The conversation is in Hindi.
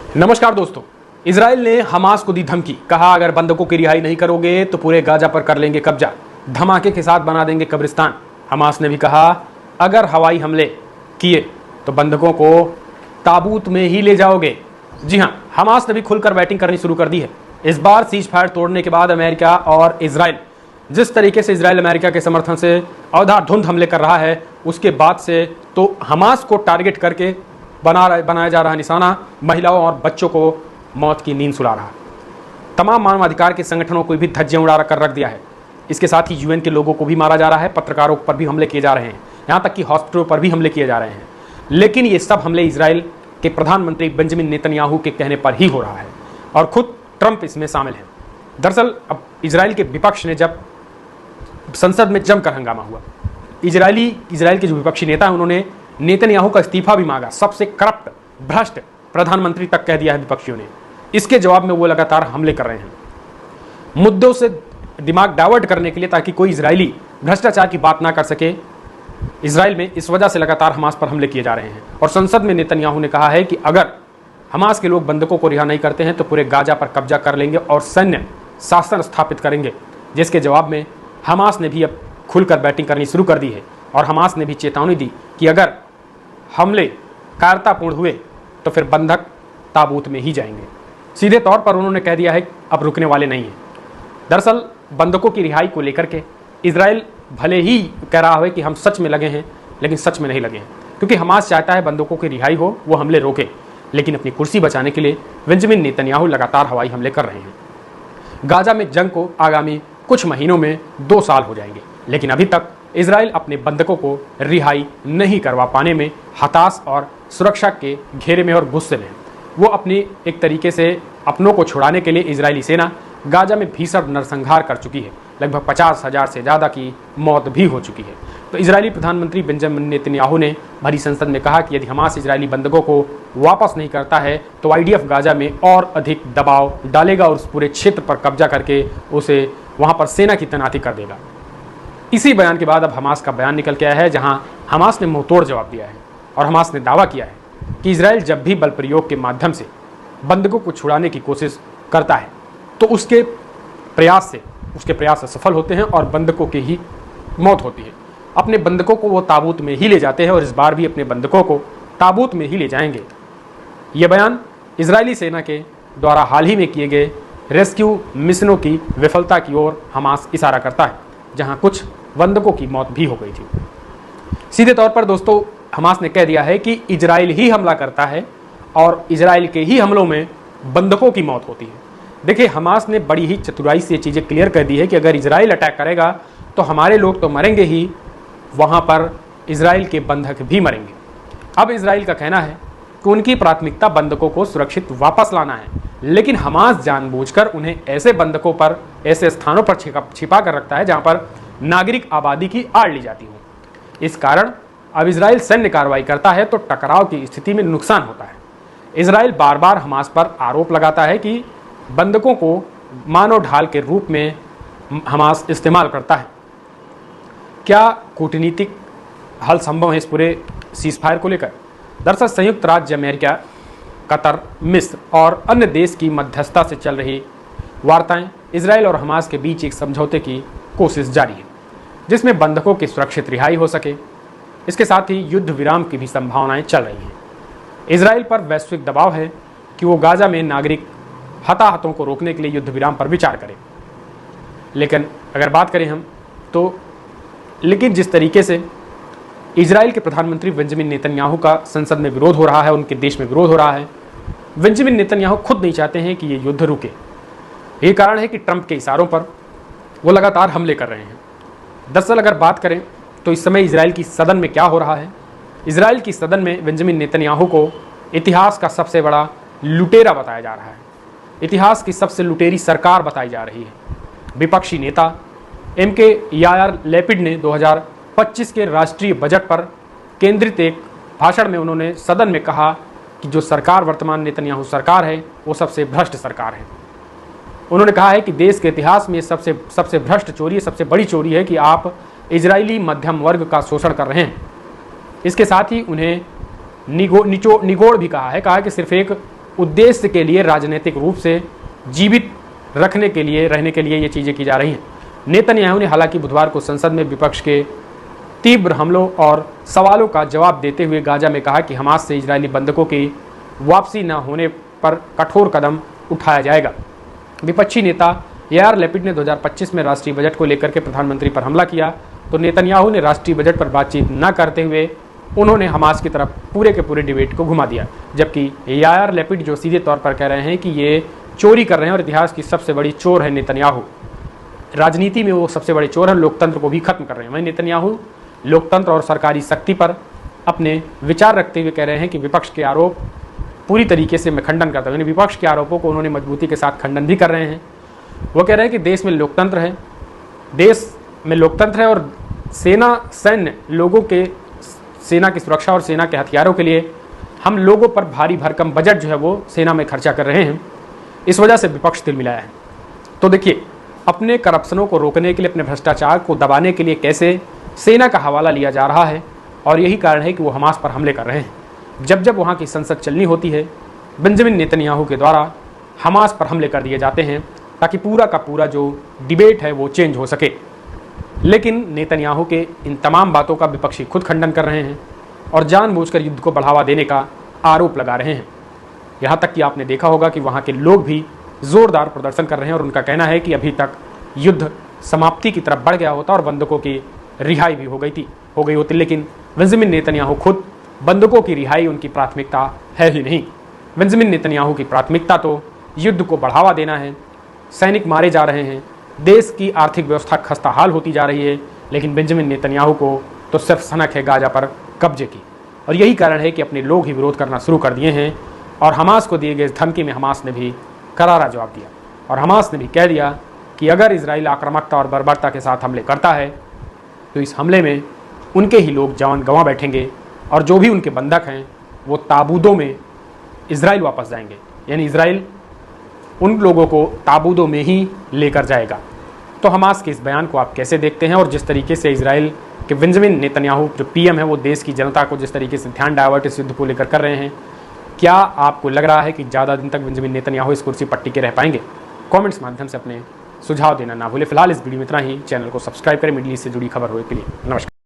नमस्कार दोस्तों। इजराइल ने हमास को दी धमकी, कहा अगर बंधकों की रिहाई नहीं करोगे तो पूरे गाजा पर कर लेंगे कब्जा, धमाके के साथ बना देंगे कब्रिस्तान। हमास ने भी कहा अगर हवाई हमले किए तो बंधकों को ताबूत में ही ले जाओगे। जी हां, हमास ने भी खुलकर बैटिंग करनी शुरू कर दी है। इस बार सीज फायर तोड़ने के बाद अमेरिका और इजराइल, जिस तरीके से इजराइल अमेरिका के समर्थन से अंधाधुंध हमले कर रहा है, उसके बाद से तो हमास को टारगेट करके बनाया जा रहा निशाना महिलाओं और बच्चों को मौत की नींद सुला रहा। तमाम मानवाधिकार के संगठनों को भी धज्जियां उड़ा कर रख दिया है। इसके साथ ही यूएन के लोगों को भी मारा जा रहा है, पत्रकारों पर भी हमले किए जा रहे हैं, यहाँ तक कि हॉस्पिटलों पर भी हमले किए जा रहे हैं। लेकिन ये सब हमले इजराइल के प्रधानमंत्री बेंजामिन नेतन्याहू के कहने पर ही हो रहा है और खुद ट्रंप इसमें शामिल है। दरअसल अब इजराइल के विपक्ष ने जब संसद में जमकर हंगामा हुआ, इजराइल के जो विपक्षी नेता हैं उन्होंने नेतन्याहू का इस्तीफा भी मांगा। सबसे करप्ट, भ्रष्ट प्रधानमंत्री तक कह दिया है विपक्षियों ने। इसके जवाब में वो लगातार हमले कर रहे हैं, मुद्दों से दिमाग डाइवर्ट करने के लिए, ताकि कोई इजरायली भ्रष्टाचार की बात ना कर सके इजराइल में। इस वजह से लगातार हमास पर हमले किए जा रहे हैं। और संसद में नेतन्याहू ने कहा है कि अगर हमास के लोग बंधकों को रिहा नहीं करते हैं तो पूरे गाजा पर कब्जा कर लेंगे और सैन्य शासन स्थापित करेंगे। जिसके जवाब में हमास ने भी अब खुलकर बैटिंग करनी शुरू कर दी है और हमास ने भी चेतावनी दी कि अगर हमले कायरतापूर्ण हुए तो फिर बंधक ताबूत में ही जाएंगे। सीधे तौर पर उन्होंने कह दिया है अब रुकने वाले नहीं हैं। दरअसल बंधकों की रिहाई को लेकर के इजराइल भले ही कह रहा है कि हम सच में लगे हैं, लेकिन सच में नहीं लगे हैं, क्योंकि हमास चाहता है बंधकों की रिहाई हो, वो हमले रोके। लेकिन अपनी कुर्सी बचाने के लिए बेंजामिन नेतन्याहू लगातार हवाई हमले कर रहे हैं। गाजा में जंग को आगामी कुछ महीनों में 2 साल हो जाएंगे, लेकिन अभी तक इजराइल अपने बंधकों को रिहाई नहीं करवा पाने में हताश और सुरक्षा के घेरे में और गुस्से में। वो अपनी एक तरीके से अपनों को छुड़ाने के लिए इजरायली सेना गाजा में भीषण नरसंहार कर चुकी है। लगभग 50,000 से ज़्यादा की मौत भी हो चुकी है। तो इजरायली प्रधानमंत्री बेंजामिन नेतन्याहू ने भरी संसद में कहा कि यदि हमास इजरायली बंधकों को वापस नहीं करता है तो आईडीएफ गाजा में और अधिक दबाव डालेगा और उस पूरे क्षेत्र पर कब्जा करके उसे वहाँ पर सेना की तैनाती कर देगा। इसी बयान के बाद अब हमास का बयान निकल के आया है, जहां हमास ने मुंहतोड़ जवाब दिया है और हमास ने दावा किया है कि इजराइल जब भी बल प्रयोग के माध्यम से बंधकों को छुड़ाने की कोशिश करता है तो उसके प्रयास सफल होते हैं और बंधकों की ही मौत होती है। अपने बंधकों को वो ताबूत में ही ले जाते हैं और इस बार भी अपने बंधकों को ताबूत में ही ले जाएंगे। ये बयान इजरायली सेना के द्वारा हाल ही में किए गए रेस्क्यू मिशनों की विफलता की ओर हमास इशारा करता है, जहां कुछ बंधकों की मौत भी हो गई थी। सीधे तौर पर दोस्तों हमास ने कह दिया है कि इजराइल ही हमला करता है और इजराइल के ही हमलों में बंधकों की मौत होती है। देखिए, हमास ने बड़ी ही चतुराई से ये चीज़ें क्लियर कर दी है कि अगर इजराइल अटैक करेगा तो हमारे लोग तो मरेंगे ही, वहाँ पर इजराइल के बंधक भी मरेंगे। अब इजराइल का कहना है कि उनकी प्राथमिकता बंधकों को सुरक्षित वापस लाना है, लेकिन हमास जानबूझकर उन्हें ऐसे बंधकों पर, ऐसे स्थानों पर छिपा कर रखता है जहां पर नागरिक आबादी की आड़ ली जाती हो। इस कारण अब इजराइल सैन्य कार्रवाई करता है तो टकराव की स्थिति में नुकसान होता है। इजराइल बार बार हमास पर आरोप लगाता है कि बंधकों को मानव ढाल के रूप में हमास इस्तेमाल करता है। क्या कूटनीतिक हल संभव है इस पूरे सीज फायर को लेकर? दरअसल संयुक्त राज्य अमेरिका, कतर, मिस्र और अन्य देश की मध्यस्थता से चल रही वार्ताएं इजराइल और हमास के बीच एक समझौते की कोशिश जारी है, जिसमें बंधकों की सुरक्षित रिहाई हो सके। इसके साथ ही युद्ध विराम की भी संभावनाएं चल रही हैं। इजराइल पर वैश्विक दबाव है कि वो गाजा में नागरिक हताहतों को रोकने के लिए युद्ध विराम पर विचार करे। लेकिन अगर बात करें हम तो जिस तरीके से इजराइल के प्रधानमंत्री बेंजामिन नेतन्याहू का संसद में विरोध हो रहा है, उनके देश में विरोध हो रहा है, बेंजामिन नेतन्याहू खुद नहीं चाहते हैं कि ये युद्ध रुके। यही कारण है कि ट्रंप के इशारों पर वो लगातार हमले कर रहे हैं। दरअसल अगर बात करें तो इस समय इजराइल की सदन में क्या हो रहा है, इजराइल की सदन में बेंजामिन नेतन्याहू को इतिहास का सबसे बड़ा लुटेरा बताया जा रहा है, इतिहास की सबसे लुटेरी सरकार बताई जा रही है। विपक्षी नेता एमके यायर लैपिड ने 2025 के राष्ट्रीय बजट पर केंद्रित एक भाषण में उन्होंने सदन में कहा कि जो सरकार वर्तमान नेतन्याहू सरकार है वो सबसे भ्रष्ट सरकार है। उन्होंने कहा है कि देश के इतिहास में सबसे भ्रष्ट चोरी, सबसे बड़ी चोरी है कि आप इजरायली मध्यम वर्ग का शोषण कर रहे हैं। इसके साथ ही उन्हें निगोड़ भी कहा है कि सिर्फ एक उद्देश्य के लिए, राजनीतिक रूप से जीवित रहने के लिए ये चीज़ें की जा रही हैं। नेतन्याहू ने हालांकि बुधवार को संसद में विपक्ष के तीव्र हमलों और सवालों का जवाब देते हुए गाजा में कहा कि हमास से इजरायली बंधकों की वापसी न होने पर कठोर कदम उठाया जाएगा। विपक्षी नेता यार लेपिड ने 2025 में राष्ट्रीय बजट को लेकर के प्रधानमंत्री पर हमला किया, तो नेतन्याहू ने राष्ट्रीय बजट पर बातचीत न करते हुए उन्होंने हमास की तरफ पूरे के पूरे डिबेट को घुमा दिया। जबकि यार लेपिड जो सीधे तौर पर कह रहे हैं कि ये चोरी कर रहे हैं और इतिहास की सबसे बड़ी चोर है नेतन्याहू, राजनीति में वो सबसे बड़े चोर हैं, लोकतंत्र को भी खत्म कर रहे हैं। वहीं नेतन्याहू लोकतंत्र और सरकारी शक्ति पर अपने विचार रखते हुए कह रहे हैं कि विपक्ष के आरोप पूरी तरीके से मैं खंडन करता हूँ। विपक्ष के आरोपों को उन्होंने मजबूती के साथ खंडन भी कर रहे हैं। वो कह रहे हैं कि देश में लोकतंत्र है और सैन्य लोगों के सेना की सुरक्षा और सेना के हथियारों के लिए हम लोगों पर भारी भरकम बजट जो है वो सेना में खर्चा कर रहे हैं, इस वजह से विपक्ष तिल मिलाया है। तो देखिए, अपने करप्शनों को रोकने के लिए, अपने भ्रष्टाचार को दबाने के लिए कैसे सेना का हवाला लिया जा रहा है, और यही कारण है कि वो हमास पर हमले कर रहे हैं। जब जब वहाँ की संसद चलनी होती है, बेंजामिन नेतन्याहू के द्वारा हमास पर हमले कर दिए जाते हैं ताकि पूरा का पूरा जो डिबेट है वो चेंज हो सके। लेकिन नेतन्याहू के इन तमाम बातों का विपक्षी खुद खंडन कर रहे हैं और जानबूझकर युद्ध को बढ़ावा देने का आरोप लगा रहे हैं। यहाँ तक कि आपने देखा होगा कि वहाँ के लोग भी जोरदार प्रदर्शन कर रहे हैं और उनका कहना है कि अभी तक युद्ध समाप्ति की तरफ बढ़ गया होता और बंधकों की रिहाई भी हो गई होती, लेकिन बेंजामिन नेतन्याहू खुद बंधकों की रिहाई उनकी प्राथमिकता है ही नहीं। बेंजामिन नेतन्याहू की प्राथमिकता तो युद्ध को बढ़ावा देना है। सैनिक मारे जा रहे हैं, देश की आर्थिक व्यवस्था खस्ताहाल होती जा रही है, लेकिन बेंजामिन नेतन्याहू को तो सिर्फ सनक है गाजा पर कब्जे की। और यही कारण है कि अपने लोग ही विरोध करना शुरू कर दिए हैं और हमास को दिए गए इस धमकी में हमास ने भी करारा जवाब दिया और हमास ने भी कह दिया कि अगर इजराइल आक्रामकता और बर्बरता के साथ हमले करता है तो इस हमले में उनके ही लोग जान गंवा बैठेंगे और जो भी उनके बंधक हैं वो ताबूदों में इजराइल वापस जाएंगे, यानी इजराइल उन लोगों को ताबूदों में ही लेकर जाएगा। तो हमास के इस बयान को आप कैसे देखते हैं, और जिस तरीके से इजराइल के बेंजामिन नेतन्याहू जो पीएम है वो देश की जनता को जिस तरीके से ध्यान डाइवर्ट इस युद्ध को लेकर कर रहे हैं, क्या आपको लग रहा है कि ज़्यादा दिन तक बेंजामिन नेतन्याहू इस कुर्सी पर टिके रह पाएंगे? कमेंट्स माध्यम से अपने सुझाव देना ना भूलें। फिलहाल इस वीडियो में इतना ही। चैनल को सब्सक्राइब करें मिडल ईस्ट से जुड़ी खबर हो के लिए। नमस्कार।